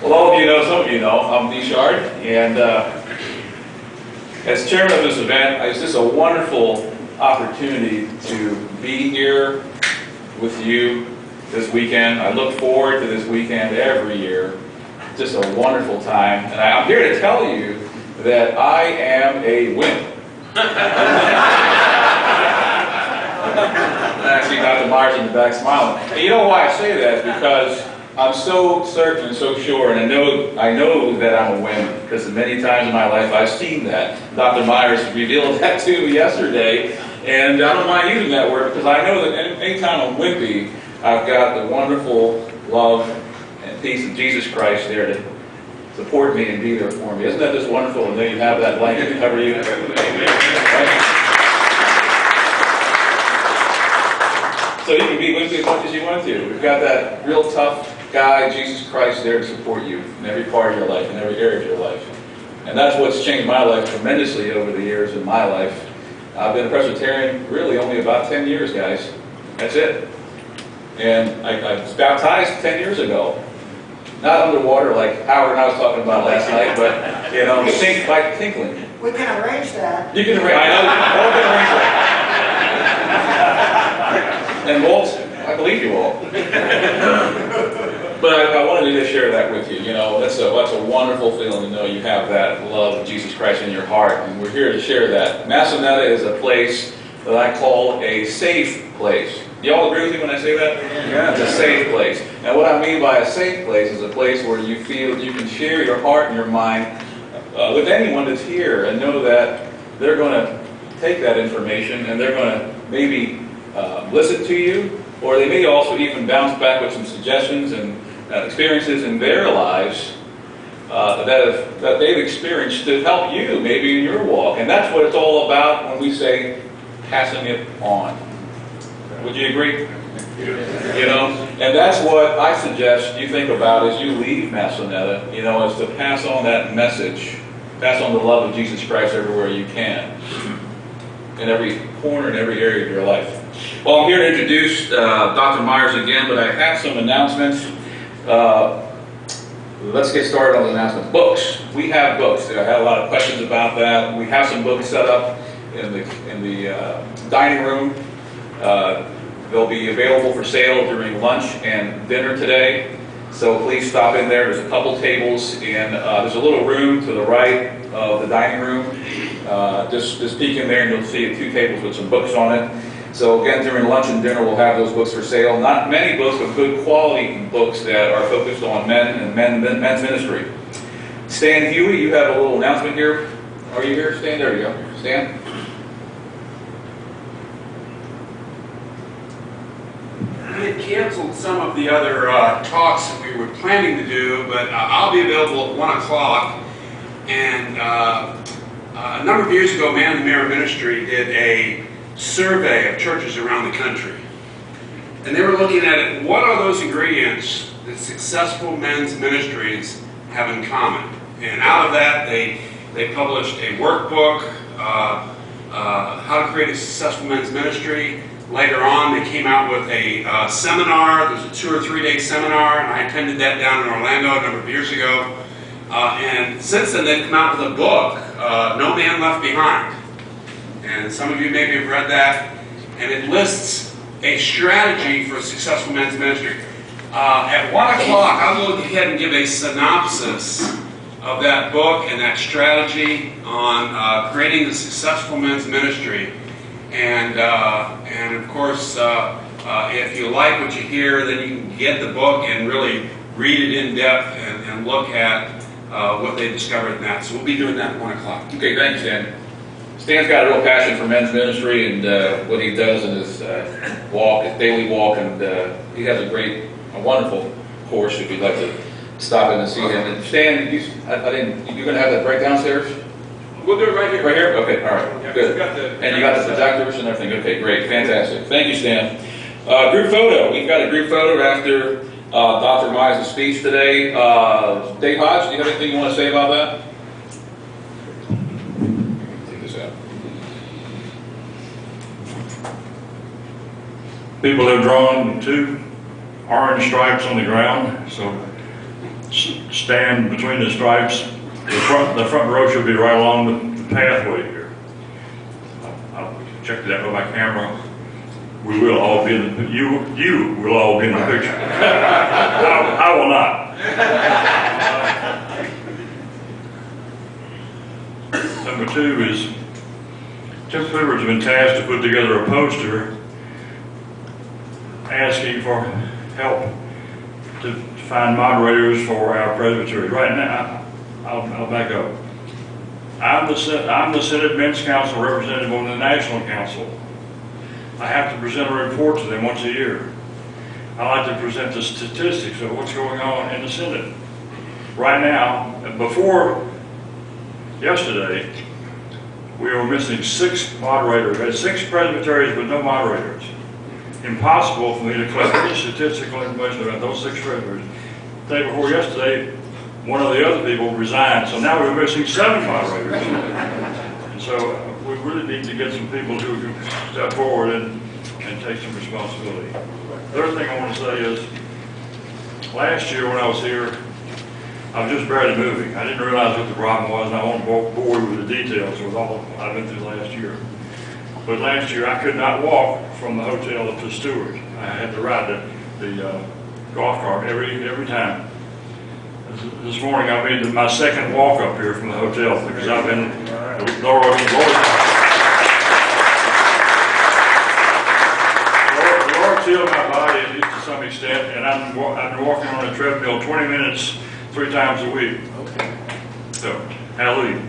Well, all of you know, some of you know, I'm D. Shard, and as chairman of this event, it's just a wonderful opportunity to be here with you this weekend. I look forward to this weekend every year. It's just a wonderful time, and I'm here to tell you that I am a wimp. Actually, Dr. Myers in the back smiling. And you know why I say that? Because I'm so certain and so sure, and I know that I'm a wimp, because many times in my life I've seen that. Dr. Myers revealed that to me yesterday, and I don't mind using that word because I know that anytime I'm wimpy, I've got the wonderful love and peace of Jesus Christ there to support me and be there for me. Isn't that just wonderful? And then you have that blanket to cover you. Right? So you can be wimpy as much as you want to. We've got that real tough guy, Jesus Christ, there to support you in every part of your life, in every area of your life. And that's what's changed my life tremendously over the years in my life. I've been a Presbyterian really only about 10 years, guys. That's it. And I was baptized 10 years ago. Not underwater like Howard and I was talking about last night, but, you know, sink by tinkling. We can arrange that. You can arrange, I know, all can arrange that. And Walt, I believe you all. But I wanted to just share that with you. You know, that's a wonderful feeling to know you have that love of Jesus Christ in your heart, and we're here to share that. Mid-Atl is a place that I call a safe place. Y'all agree with me when I say that? Yeah. It's a safe place. And what I mean by a safe place is a place where you feel you can share your heart and your mind with anyone that's here, and know that they're going to take that information and they're going to maybe listen to you, or they may also even bounce back with some suggestions and experiences in their lives that they've experienced to help you maybe in your walk. And that's what it's all about when we say passing it on. Would you agree? You know, and that's what I suggest you think about as you leave Mid-Atl, you know, is to pass on that message, pass on the love of Jesus Christ everywhere you can, in every corner, in every area of your life. Well, I'm here to introduce Dr. Myers again, but I have some announcements. Let's get started on the announcements. Books. We have books. I had a lot of questions about that. We have some books set up in the dining room. They'll be available for sale during lunch and dinner today. So please stop in there. There's a couple tables, and there's a little room to the right of the dining room. Just peek in there and you'll see 2 tables with some books on it. So again, during lunch and dinner, we'll have those books for sale. Not many books, but good quality books that are focused on men and men's ministry. Stan Huey, you have a little announcement here. Are you here, Stan? There you go. Stan? We had canceled some of the other talks that we were planning to do, but I'll be available at 1 o'clock. And a number of years ago, Man in the Mirror Ministry did a survey of churches around the country. And they were looking at it, what are those ingredients that successful men's ministries have in common? And out of that, they published a workbook, How to Create a Successful Men's Ministry. Later on, they came out with a seminar. There was a 2 or 3 day seminar, and I attended that down in Orlando a number of years ago. And since then, they've come out with a book, No Man Left Behind. And some of you maybe have read that. And it lists a strategy for a successful men's ministry. At 1 o'clock, I'll go ahead and give a synopsis of that book and that strategy on creating a successful men's ministry. And of course, if you like what you hear, then you can get the book and really read it in depth and look at what they discovered in that. So we'll be doing that at 1 o'clock. Okay, thank you, Stan. Stan's got a real passion for men's ministry and what he does in his walk, his daily walk, and he has a wonderful course if you'd like to stop in and see him. And Stan, you're going to have that break downstairs? We'll do it right here. Right here? Okay, all right, Yeah, good. And you got the projectors and everything? Okay, great, fantastic. Thank you, Stan. Group photo. We've got a group photo after Dr. Myers' speech today. Dave Hodge, do you have anything you want to say about that? Take this out. People have drawn 2 orange stripes on the ground, so stand between the stripes. The front row should be right along the pathway here. I'll check that with my camera. We will all be in the, you will all be in the picture. I will not. Number 2 is, Tim Clifford's been tasked to put together a poster asking for help to find moderators for our presbytery. Right now, I'll back up. I'm the Senate Men's Council representative on the National Council. I have to present a report to them once a year. I like to present the statistics of what's going on in the Senate. Right now, before yesterday, we were missing 6 moderators. We had 6 presbyteries with no moderators. Impossible for me to collect any statistical information about those 6 presbyteries. The day before yesterday, one of the other people resigned, so now we're missing 7 moderators. And so we really need to get some people who can step forward and take some responsibility. The other thing I want to say is, last year when I was here, I was just barely moving. I didn't realize what the problem was, and I won't bore you with the details with all I've been through last year. But last year, I could not walk from the hotel to Stewart. I had to ride the golf cart every time. This morning, I made my 2nd walk up here from the hotel because I've been Lord healed my body at least to some extent, and I've been walking on a treadmill 20 minutes 3 times a week. Okay. So, hallelujah.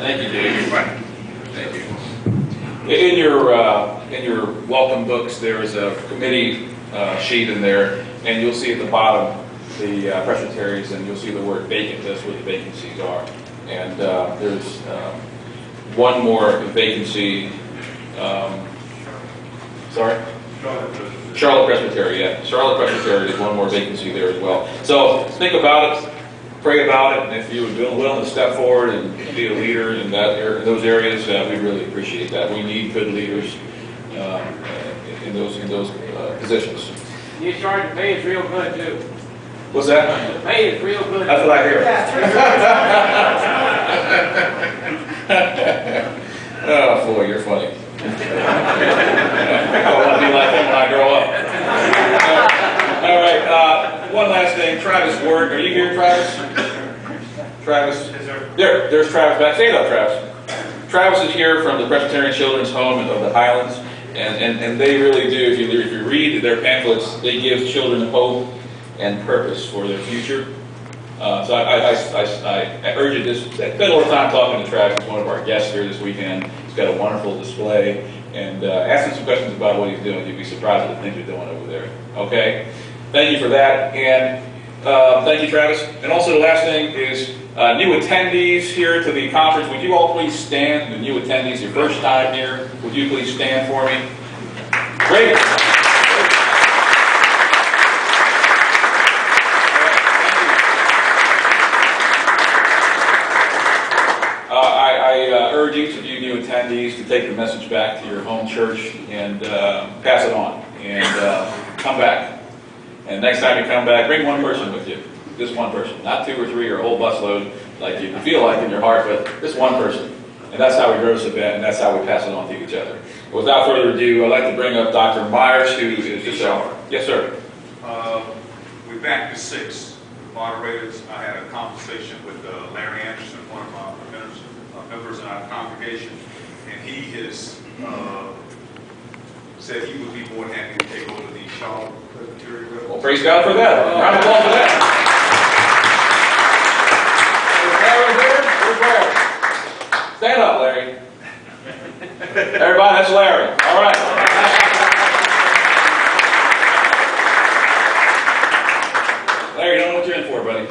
Thank you, Dave. Thank you. In your welcome books, there is a committee sheet in there, and you'll see at the bottom the presbyteries, and you'll see the word vacant. That's where the vacancies are. And there's one more vacancy. Sorry? Charlotte Presbytery, yeah. Charlotte Presbytery is one more vacancy there as well. So think about it, pray about it, and if you would be willing to step forward and be a leader in those areas, we really appreciate that. We need good leaders in those positions. You charge the pay is real good too. What's that? The pay is real good. That's what I hear. Oh, boy, you're funny. I want to be like him when I grow up. All right, one last thing. Travis Ward, are you here, Travis? Travis? There's Travis back. Stand up, Travis. Travis is here from the Presbyterian Children's Home of the Highlands, and they really do. If you read their pamphlets, they give children hope and purpose for their future. So I urge you to spend a little time talking to Travis. He's one of our guests here this weekend. He's got a wonderful display, and ask him some questions about what he's doing. You'd be surprised at the things you're doing over there. Okay? Thank you for that, and thank you, Travis. And also the last thing is new attendees here to the conference. Would you all please stand? The new attendees, your first time here, would you please stand for me? Great. I urge each of you new attendees to take the message back to your home church and pass it on, and come back. And next time you come back, bring one person with you. Just one person, not 2 or 3 or a whole busload like you feel like in your heart, but just one person. And that's how we grow this event, and that's how we pass it on to each other. Without further ado, I'd like to bring up Dr. Myers, who is just our... Yes, sir. We're back to 6 moderators. I had a conversation with Larry Anderson, one of our members in our congregation, and he has said he would be more than happy to take over the Charlotte Presbytery. Well, praise God for that. Round of applause for that. Stand up, Larry. Everybody, that's Larry. All right. Larry, you don't know what you're in for, buddy.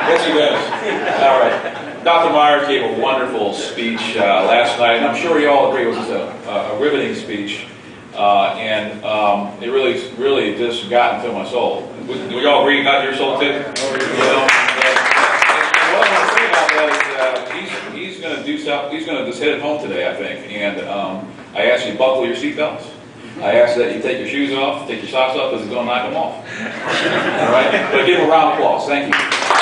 Yes, he does. All right. Dr. Myers gave a wonderful speech last night, and I'm sure you all agree it was a riveting speech. And it really just got into my soul. Do we all agree it got your soul too? You know? And what I want to say about that is he's going to do something. He's going to just hit it home today, I think. And I ask you to buckle your seatbelts. I ask that you take your shoes off, take your socks off, because it's going to knock them off. All right? But give them a round of applause. Thank you.